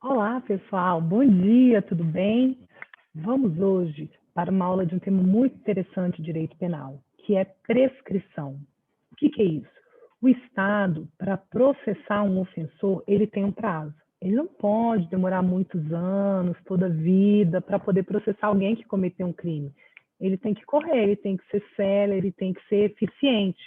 Olá, pessoal. Bom dia, tudo bem? Vamos hoje para uma aula de um tema muito interessante de direito penal, que é prescrição. O que é isso? O Estado, para processar um ofensor, ele tem um prazo. Ele não pode demorar muitos anos, toda a vida, para poder processar alguém que cometeu um crime. Ele tem que correr, ele tem que ser célere, ele tem que ser eficiente.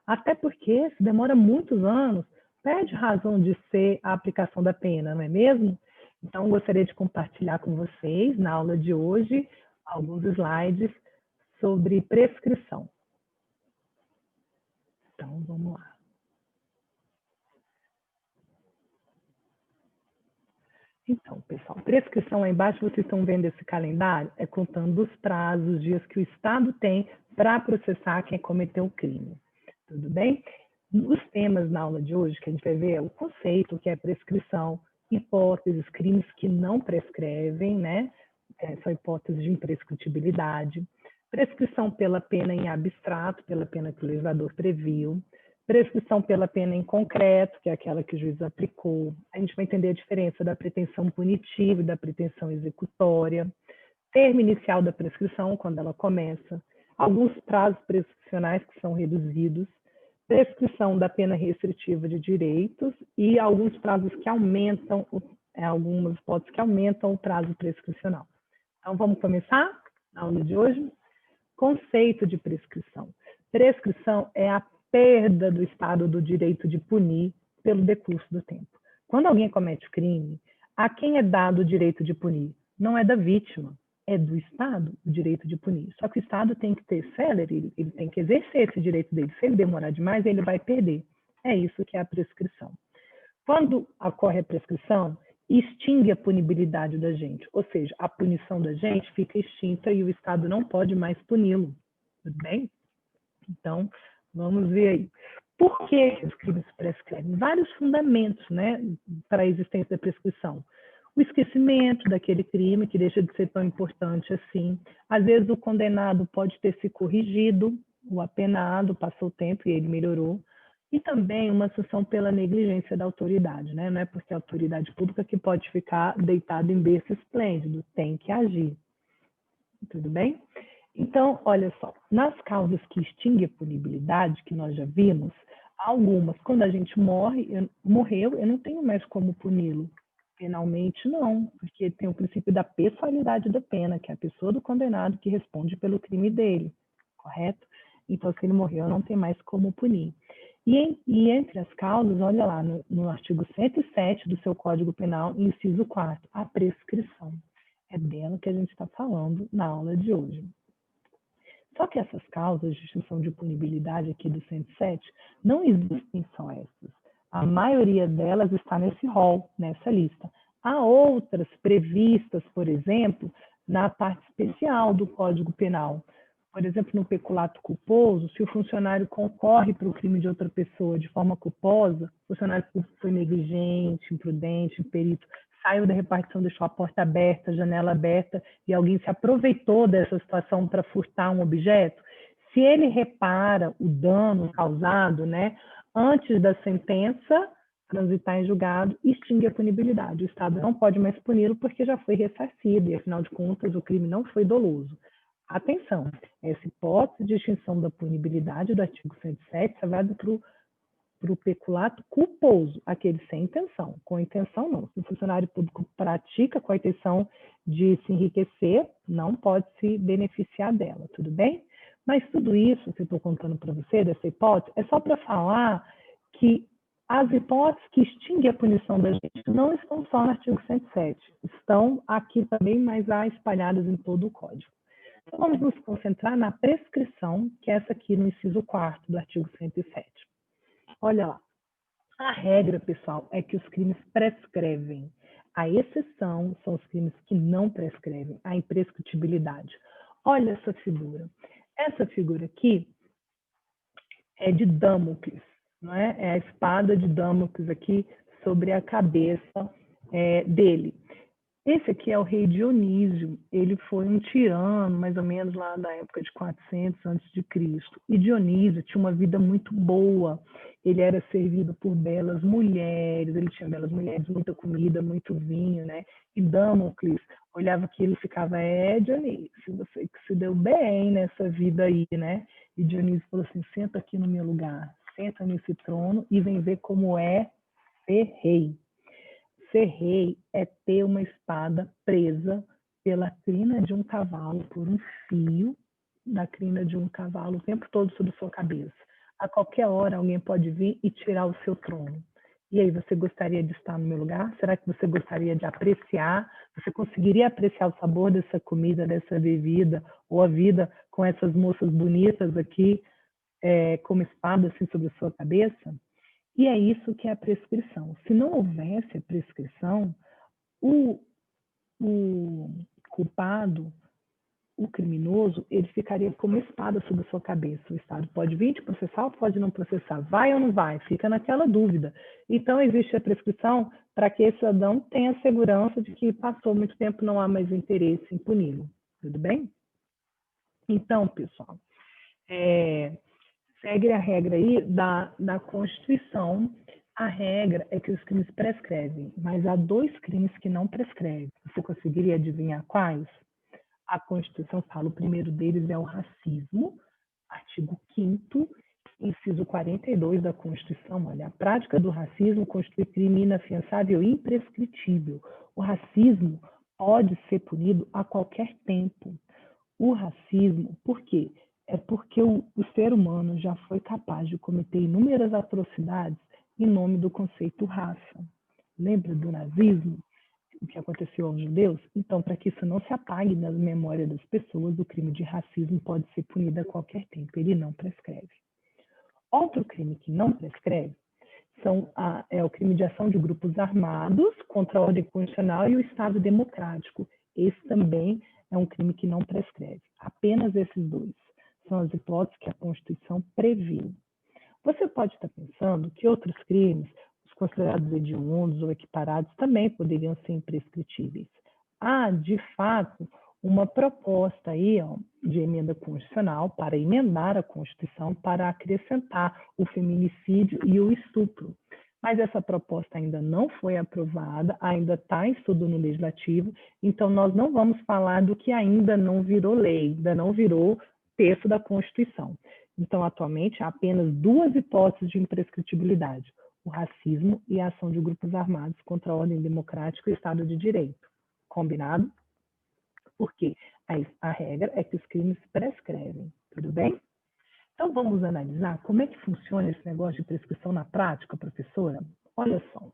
Até porque, se demora muitos anos, perde razão de ser a aplicação da pena, não é mesmo? Então, gostaria de compartilhar com vocês, na aula de hoje, alguns slides sobre prescrição. Então, vamos lá. Então, pessoal, prescrição aí embaixo, vocês estão vendo esse calendário? É contando os prazos, os dias que o Estado tem para processar quem cometeu o crime. Tudo bem? Os temas na aula de hoje que a gente vai ver é o conceito, que é prescrição, hipóteses, crimes que não prescrevem, né? São hipóteses de imprescritibilidade, prescrição pela pena em abstrato, pela pena que o legislador previu, prescrição pela pena em concreto, que é aquela que o juiz aplicou. A gente vai entender a diferença da pretensão punitiva e da pretensão executória, termo inicial da prescrição, quando ela começa, alguns prazos prescricionais que são reduzidos, prescrição da pena restritiva de direitos e alguns prazos que aumentam, algumas hipóteses que aumentam o prazo prescricional. Então, vamos começar a aula de hoje? Conceito de prescrição. Prescrição é a perda do Estado do direito de punir pelo decurso do tempo. Quando alguém comete crime, a quem é dado o direito de punir? Não é da vítima, é do Estado o direito de punir. Só que o Estado tem que ter célere, ele tem que exercer esse direito dele. Se ele demorar demais, ele vai perder. É isso que é a prescrição. Quando ocorre a prescrição, extingue a punibilidade da gente, ou seja, a punição da gente fica extinta e o Estado não pode mais puni-lo. Tudo bem? Então, vamos ver aí. Por que os crimes prescrevem? Vários fundamentos, né, para a existência da prescrição. O esquecimento daquele crime, que deixa de ser tão importante assim. Às vezes o condenado pode ter se corrigido, o apenado passou o tempo e ele melhorou. E também uma sanção pela negligência da autoridade, né? Não é porque a autoridade pública que pode ficar deitado em berço esplêndido, tem que agir. Tudo bem? Então, olha só, nas causas que extinguem a punibilidade, que nós já vimos, algumas, quando a gente morreu, eu não tenho mais como puni-lo. Penalmente, não, porque tem o princípio da pessoalidade da pena, que é a pessoa do condenado que responde pelo crime dele, correto? Então, se ele morreu, não tem mais como punir. E entre as causas, olha lá, no artigo 107 do seu Código Penal, inciso 4, a prescrição. É dela que a gente está falando na aula de hoje. Só que essas causas de extinção de punibilidade aqui do 107 não existem só essas. A maioria delas está nesse rol, nessa lista. Há outras previstas, por exemplo, na parte especial do Código Penal. Por exemplo, no peculato culposo, se o funcionário concorre para o crime de outra pessoa de forma culposa, o funcionário foi negligente, imprudente, imperito, saiu da repartição, deixou a porta aberta, a janela aberta, e alguém se aproveitou dessa situação para furtar um objeto, se ele repara o dano causado, né, antes da sentença transitar em julgado, extingue a punibilidade. O Estado não pode mais puni-lo porque já foi ressarcido, e afinal de contas o crime não foi doloso. Atenção, essa hipótese de extinção da punibilidade do artigo 107 é válida para o peculato culposo, aquele sem intenção. Com intenção, não. Se o funcionário público pratica com a intenção de se enriquecer, não pode se beneficiar dela, tudo bem? Mas tudo isso que eu estou contando para você, dessa hipótese, é só para falar que as hipóteses que extinguem a punição da gente não estão só no artigo 107, estão aqui também, mas há espalhadas em todo o Código. Então, vamos nos concentrar na prescrição, que é essa aqui no inciso 4º do artigo 107. Olha lá. A regra, pessoal, é que os crimes prescrevem. A exceção são os crimes que não prescrevem, a imprescritibilidade. Olha essa figura. Essa figura aqui é de Damocles, não é? É a espada de Damocles aqui sobre a cabeça dele. Esse aqui é o rei Dionísio. Ele foi um tirano, mais ou menos lá da época de 400 a.C. E Dionísio tinha uma vida muito boa. Ele era servido por belas mulheres, ele tinha belas mulheres, muita comida, muito vinho, né? E Damocles olhava aquilo e ficava, Dionísio, você que se deu bem nessa vida aí, né? E Dionísio falou assim, senta aqui no meu lugar, senta nesse trono e vem ver como é ser rei. Ser rei é ter uma espada presa pela crina de um cavalo, por um fio da crina de um cavalo o tempo todo sobre sua cabeça. A qualquer hora alguém pode vir e tirar o seu trono. E aí, você gostaria de estar no meu lugar? Será que você gostaria de apreciar? Você conseguiria apreciar o sabor dessa comida, dessa bebida, ou a vida com essas moças bonitas aqui, como espada assim sobre a sua cabeça? E é isso que é a prescrição. Se não houvesse a prescrição, o, o culpado, o criminoso, ele ficaria como espada sobre a sua cabeça. O Estado pode vir te processar ou pode não processar. Vai ou não vai? Fica naquela dúvida. Então, existe a prescrição para que esse cidadão tenha segurança de que passou muito tempo, não há mais interesse em puni-lo. Tudo bem? Então, pessoal, segue a regra aí da Constituição. A regra é que os crimes prescrevem, mas há 2 crimes que não prescrevem. Você conseguiria adivinhar quais? A Constituição fala, o primeiro deles é o racismo, artigo 5º, inciso 42 da Constituição. Olha, a prática do racismo constitui crime inafiançável e imprescritível. O racismo pode ser punido a qualquer tempo. O racismo, por quê? É porque o ser humano já foi capaz de cometer inúmeras atrocidades em nome do conceito raça. Lembra do nazismo? O que aconteceu aos judeus? Então, para que isso não se apague da memória das pessoas, o crime de racismo pode ser punido a qualquer tempo, ele não prescreve. Outro crime que não prescreve é o crime de ação de grupos armados contra a ordem constitucional e o Estado democrático. Esse também é um crime que não prescreve. Apenas esses 2 são as hipóteses que a Constituição previu. Você pode estar pensando que outros crimes, os considerados hediondos ou equiparados, também poderiam ser imprescritíveis. Há, de fato, uma proposta aí, de emenda constitucional para emendar a Constituição para acrescentar o feminicídio e o estupro. Mas essa proposta ainda não foi aprovada, ainda está em estudo no Legislativo, então nós não vamos falar do que ainda não virou lei, ainda não virou texto da Constituição. Então, atualmente, há apenas 2 hipóteses de imprescritibilidade: o racismo e a ação de grupos armados contra a ordem democrática e o Estado de Direito. Combinado? Porque a regra é que os crimes prescrevem. Tudo bem? Então, vamos analisar como é que funciona esse negócio de prescrição na prática, professora? Olha só.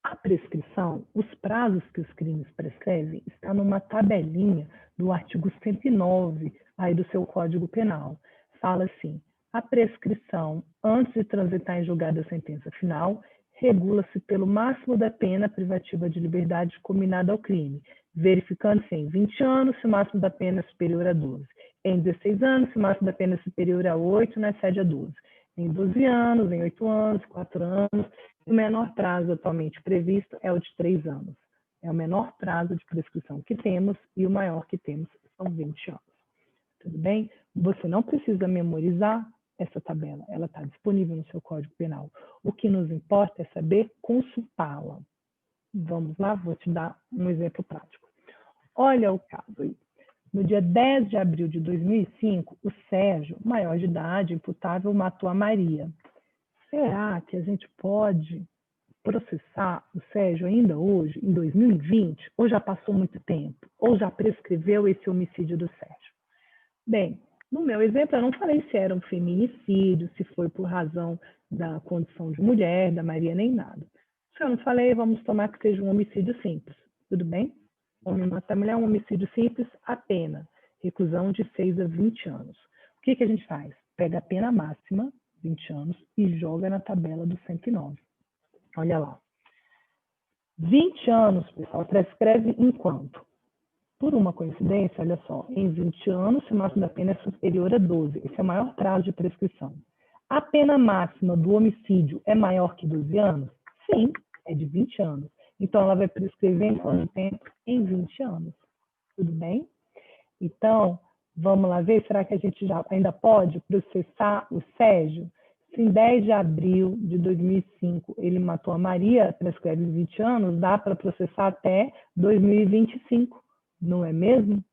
A prescrição, os prazos que os crimes prescrevem, está numa tabelinha do artigo 109 aí do seu Código Penal. Fala assim, a prescrição, antes de transitar em julgado a sentença final, regula-se pelo máximo da pena privativa de liberdade combinada ao crime, verificando-se em 20 anos se o máximo da pena é superior a 12, em 16 anos se o máximo da pena é superior a 8, não excede a 12, em 12 anos, em 8 anos, 4 anos. O menor prazo atualmente previsto é o de 3 anos. É o menor prazo de prescrição que temos e o maior que temos são 20 anos. Tudo bem? Você não precisa memorizar essa tabela, ela está disponível no seu Código Penal. O que nos importa é saber consultá-la. Vamos lá, vou te dar um exemplo prático. Olha o caso aí. No dia 10 de abril de 2005, o Sérgio, maior de idade, imputável, matou a Maria. Será que a gente pode processar o Sérgio ainda hoje, em 2020? Ou já passou muito tempo? Ou já prescreveu esse homicídio do Sérgio? Bem, no meu exemplo, eu não falei se era um feminicídio, se foi por razão da condição de mulher, da Maria, nem nada. Se eu não falei, vamos tomar que seja um homicídio simples. Tudo bem? Homem mata a mulher, um homicídio simples, a pena. Reclusão de 6 a 20 anos. O que a gente faz? Pega a pena máxima, 20 anos, e joga na tabela do 109. Olha lá. 20 anos, pessoal, prescreve enquanto? Por uma coincidência, olha só, em 20 anos, se o máximo da pena é superior a 12. Esse é o maior prazo de prescrição. A pena máxima do homicídio é maior que 12 anos? Sim, é de 20 anos. Então, ela vai prescrever em quanto tempo? Em 20 anos. Tudo bem? Então, vamos lá ver, será que a gente já ainda pode processar o Sérgio? Se em 10 de abril de 2005 ele matou a Maria, prescreve 20 anos, dá para processar até 2025, não é mesmo?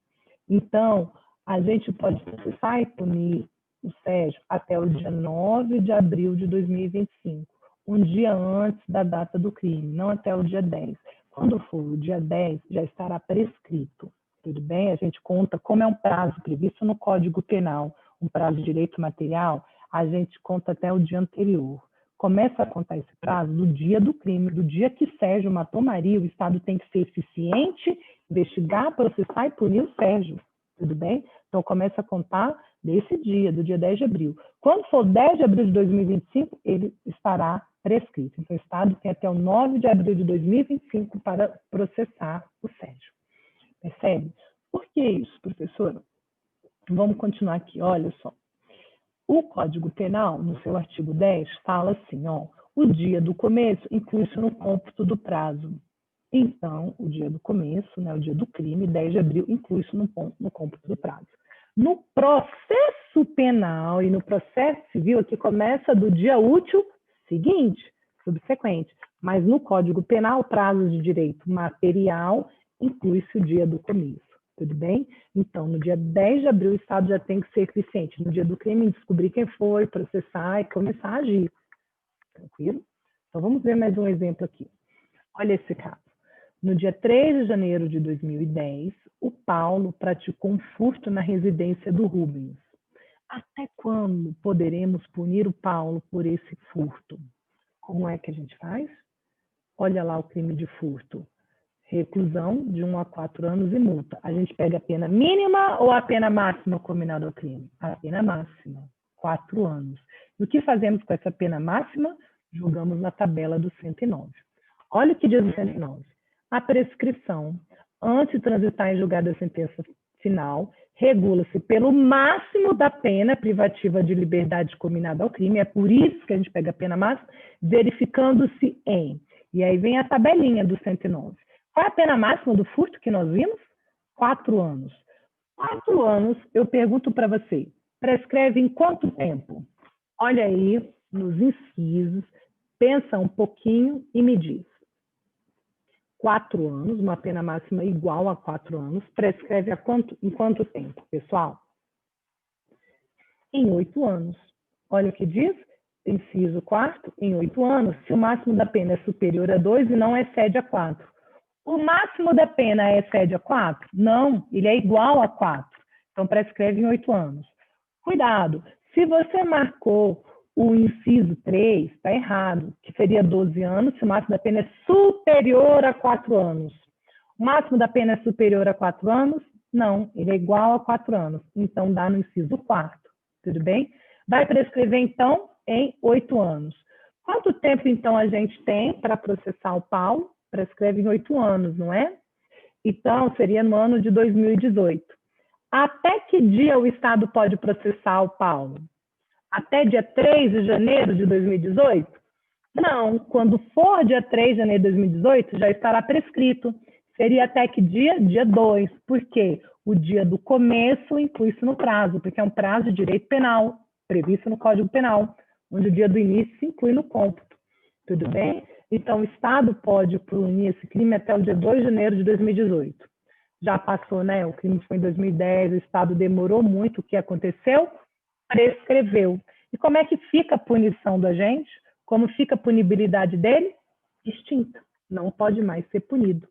Então, a gente pode processar e punir o Sérgio até o dia 9 de abril de 2025, um dia antes da data do crime, não até o dia 10. Quando for o dia 10, já estará prescrito. Tudo bem? A gente conta, como é um prazo previsto no Código Penal, um prazo de direito material, a gente conta até o dia anterior. Começa a contar esse prazo do dia do crime, do dia que Sérgio matou Maria, o Estado tem que ser eficiente, investigar, processar e punir o Sérgio. Tudo bem? Então, começa a contar desse dia, do dia 10 de abril. Quando for 10 de abril de 2025, ele estará prescrito. Então, o Estado tem até o 9 de abril de 2025 para processar o Sérgio. Percebe? Por que isso, professora? Vamos continuar aqui, olha só. O Código Penal, no seu artigo 10, fala assim, ó, o dia do começo inclui-se no cômputo do prazo. Então, o dia do começo, né, o dia do crime, 10 de abril, inclui-se no cômputo do prazo. No processo penal e no processo civil, aqui começa do dia útil seguinte, subsequente. Mas no Código Penal, o prazo de direito material inclui-se o dia do começo. Tudo bem? Então, no dia 10 de abril, o Estado já tem que ser eficiente. No dia do crime, descobrir quem foi, processar e começar a agir. Tranquilo? Então, vamos ver mais um exemplo aqui. Olha esse caso. No dia 3 de janeiro de 2010, o Paulo praticou um furto na residência do Rubens. Até quando poderemos punir o Paulo por esse furto? Como é que a gente faz? Olha lá o crime de furto. Reclusão de 1 a 4 anos e multa. A gente pega a pena mínima ou a pena máxima combinada ao crime? A pena máxima, 4 anos. E o que fazemos com essa pena máxima? Julgamos na tabela do 109. Olha o que diz o 109. A prescrição, antes de transitar em julgado a sentença final, regula-se pelo máximo da pena privativa de liberdade combinada ao crime. É por isso que a gente pega a pena máxima, verificando-se em. E aí vem a tabelinha do 109. Qual é a pena máxima do furto que nós vimos? 4 anos. 4 anos, eu pergunto para você, prescreve em quanto tempo? Olha aí nos incisos, pensa um pouquinho e me diz. 4 anos, uma pena máxima igual a 4 anos, prescreve em quanto tempo, pessoal? Em 8 anos. Olha o que diz, inciso 4, em 8 anos, se o máximo da pena é superior a 2 e não excede a 4. O máximo da pena excede a 4? Não, ele é igual a 4. Então, prescreve em 8 anos. Cuidado, se você marcou o inciso 3, está errado, que seria 12 anos, se o máximo da pena é superior a 4 anos. O máximo da pena é superior a 4 anos? Não, ele é igual a 4 anos. Então, dá no inciso 4, tudo bem? Vai prescrever, então, em 8 anos. Quanto tempo, então, a gente tem para processar o Paulo? Prescreve em 8 anos, não é? Então, seria no ano de 2018. Até que dia o Estado pode processar o Paulo? Até dia 3 de janeiro de 2018? Não, quando for dia 3 de janeiro de 2018, já estará prescrito. Seria até que dia? Dia 2. Por quê? O dia do começo inclui-se no prazo, porque é um prazo de direito penal, previsto no Código Penal, onde o dia do início se inclui no cômputo. Tudo bem? Então, o Estado pode punir esse crime até o dia 2 de janeiro de 2018. Já passou, né? O crime foi em 2010, o Estado demorou muito. O que aconteceu? Prescreveu. E como é que fica a punição do agente? Como fica a punibilidade dele? Extinta. Não pode mais ser punido.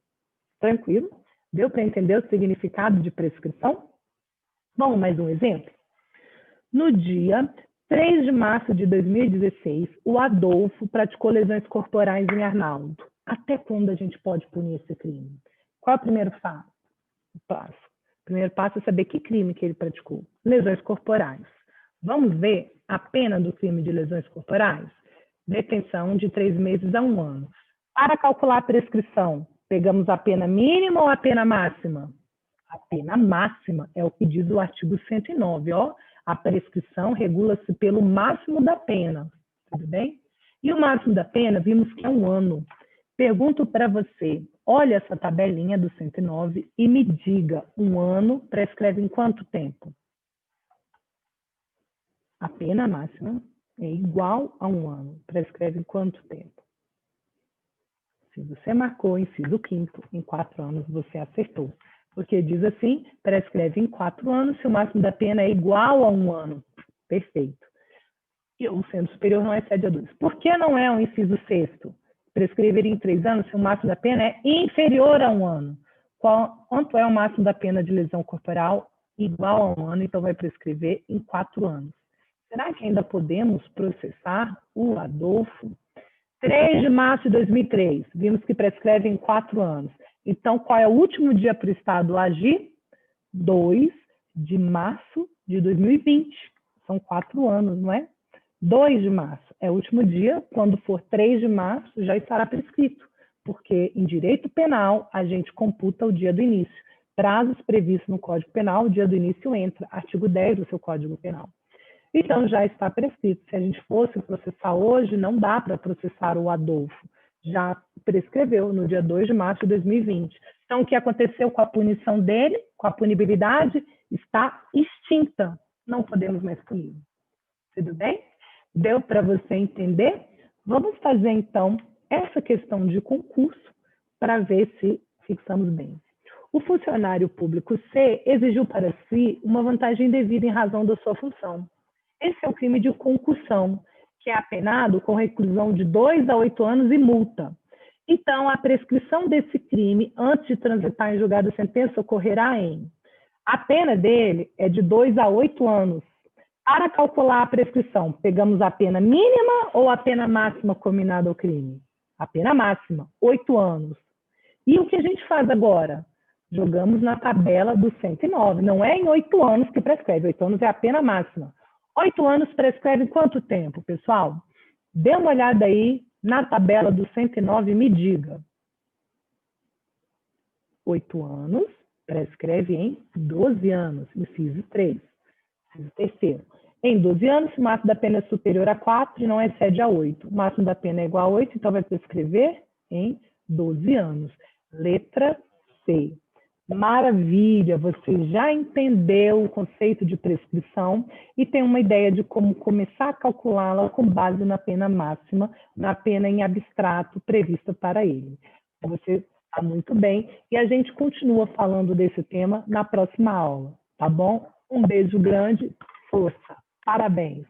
Tranquilo? Deu para entender o significado de prescrição? Vamos mais um exemplo? No dia 3 de março de 2016, o Adolfo praticou lesões corporais em Arnaldo. Até quando a gente pode punir esse crime? Qual é o primeiro passo? O primeiro passo é saber que crime que ele praticou. Lesões corporais. Vamos ver a pena do crime de lesões corporais? Detenção de 3 meses a 1 ano. Para calcular a prescrição, pegamos a pena mínima ou a pena máxima? A pena máxima é o que diz o artigo 109, ó. A prescrição regula-se pelo máximo da pena, tudo bem? E o máximo da pena, vimos que é 1 ano. Pergunto para você, olha essa tabelinha do 109 e me diga, um ano prescreve em quanto tempo? A pena máxima é igual a um ano. Prescreve em quanto tempo? Se você marcou inciso 5º, em 4 anos você acertou. Porque diz assim, prescreve em 4 anos se o máximo da pena é igual a um ano. Perfeito. E o sendo superior não excede a 2. Por que não é o inciso 6º? Prescrever em 3 anos se o máximo da pena é inferior a um ano. Quanto é o máximo da pena de lesão corporal? Igual a um ano, então vai prescrever em 4 anos. Será que ainda podemos processar o Adolfo? 3 de março de 2003, vimos que prescreve em 4 anos. Então, qual é o último dia para o Estado agir? 2 de março de 2020. São 4 anos, não é? 2 de março é o último dia, quando for 3 de março já estará prescrito, porque em direito penal a gente computa o dia do início. Prazos previstos no Código Penal, o dia do início entra, artigo 10 do seu Código Penal. Então já está prescrito. Se a gente fosse processar hoje, não dá para processar o Adolfo. Já prescreveu no dia 2 de março de 2020. Então, o que aconteceu com a punição dele, com a punibilidade, está extinta. Não podemos mais punir. Tudo bem? Deu para você entender? Vamos fazer, então, essa questão de concurso para ver se fixamos bem. O funcionário público C exigiu para si uma vantagem devida em razão da sua função. Esse é o crime de concussão, que é apenado com reclusão de 2 a 8 anos e multa. Então, a prescrição desse crime, antes de transitar em julgado de sentença, ocorrerá em... A pena dele é de 2 a 8 anos. Para calcular a prescrição, pegamos a pena mínima ou a pena máxima combinada ao crime? A pena máxima, 8 anos. E o que a gente faz agora? Jogamos na tabela do 109. Não é em 8 anos que prescreve, 8 anos é a pena máxima. 8 anos prescreve quanto tempo, pessoal? Dê uma olhada aí na tabela do 109 e me diga. 8 anos prescreve em 12 anos, inciso 3. Inciso 3º. Em 12 anos, se o máximo da pena é superior a 4 e não excede a 8. O máximo da pena é igual a 8, então vai prescrever em 12 anos. Letra C. Maravilha, você já entendeu o conceito de prescrição e tem uma ideia de como começar a calculá-la com base na pena máxima, na pena em abstrato prevista para ele. Você está muito bem e a gente continua falando desse tema na próxima aula, tá bom? Um beijo grande, força, parabéns!